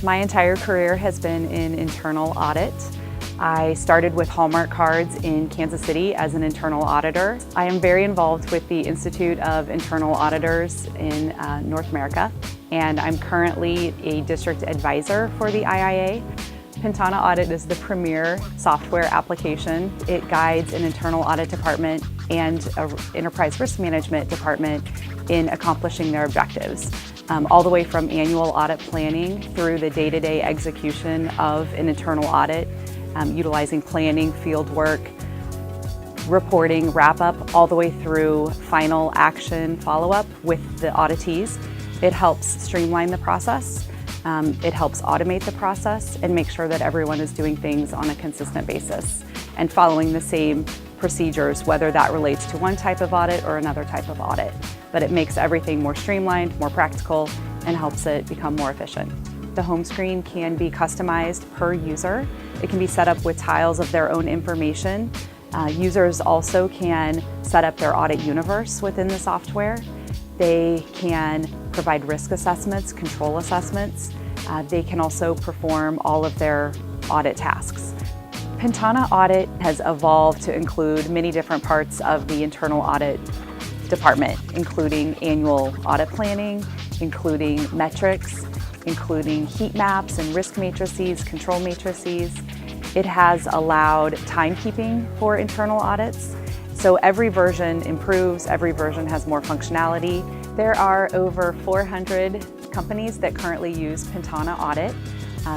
My entire career has been in internal audit. I started with Hallmark Cards in Kansas City as an internal auditor. I am very involved with the Institute of Internal Auditors in North America, and I'm currently a district advisor for the IIA. Pentana Audit is the premier software application. It guides an internal audit department and an enterprise risk management department in accomplishing their objectives, all the way from annual audit planning through the day-to-day execution of an internal audit, utilizing planning, field work, reporting, wrap-up, all the way through final action follow-up with the auditees. It helps streamline the process. It helps automate the process and make sure that everyone is doing things on a consistent basis and following the same procedures, whether that relates to one type of audit or another type of audit. But it makes everything more streamlined, more practical, and helps it become more efficient. The home screen can be customized per user. It can be set up with tiles of their own information. Users also can set up their audit universe within the software. They can provide risk assessments, control assessments. They can also perform all of their audit tasks. Pentana Audit has evolved to include many different parts of the internal audit department, including annual audit planning, including metrics, including heat maps and risk matrices, control matrices. It has allowed timekeeping for internal audits. So every version improves, every version has more functionality. There are over 400 companies that currently use Pentana Audit,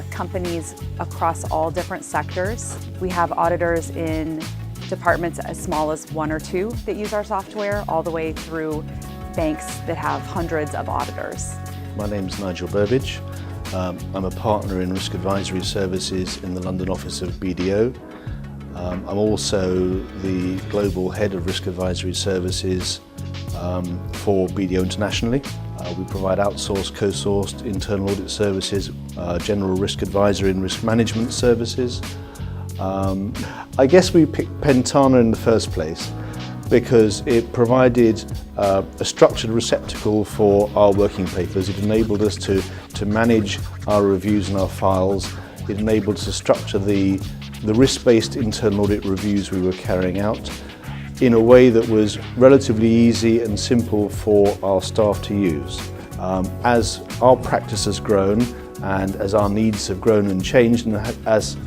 companies across all different sectors. We have auditors in departments as small as 1 or 2 that use our software, all the way through banks that have hundreds of auditors. My name is Nigel Burbidge. I'm a partner in Risk Advisory Services in the London office of BDO. I'm also the Global Head of Risk Advisory Services for BDO internationally. We provide outsourced, co-sourced internal audit services, general risk advisory and risk management services. I guess we picked Pentana in the first place because it provided a structured receptacle for our working papers. It enabled us to manage our reviews and our files. It enabled us to structure the risk-based internal audit reviews we were carrying out in a way that was relatively easy and simple for our staff to use. As our practice has grown and as our needs have grown and changed, and as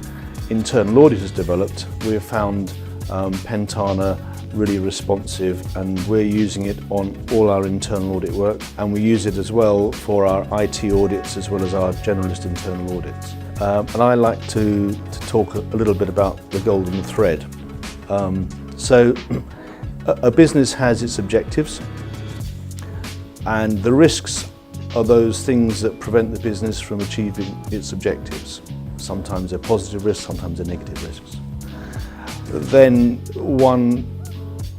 internal audit has developed, we have found Pentana really responsive, and we're using it on all our internal audit work, and we use it as well for our IT audits as well as our generalist internal audits. And I like to talk a little bit about the golden thread. So a business has its objectives, and the risks are those things that prevent the business from achieving its objectives. Sometimes they're positive risks, sometimes they're negative risks. Then one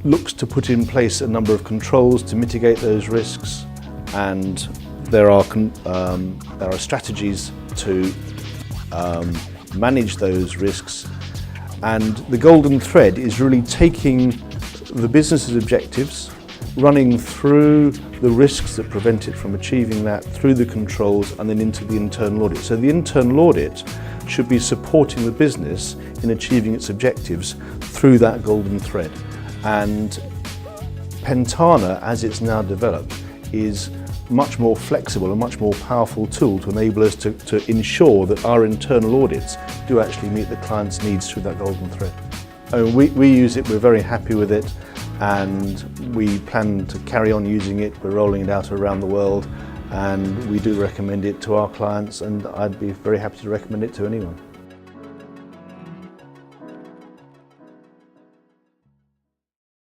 looks to put in place a number of controls to mitigate those risks, and there are strategies to manage those risks. And the golden thread is really taking the business's objectives, running through the risks that prevent it from achieving that, through the controls, and then into the internal audit. So the internal audit should be supporting the business in achieving its objectives through that golden thread. And Pentana, as it's now developed, is much more flexible, a much more powerful tool to enable us to ensure that our internal audits do actually meet the client's needs through that golden thread. We use it, we're very happy with it, and we plan to carry on using it. We're rolling it out around the world, and we do recommend it to our clients, and I'd be very happy to recommend it to anyone.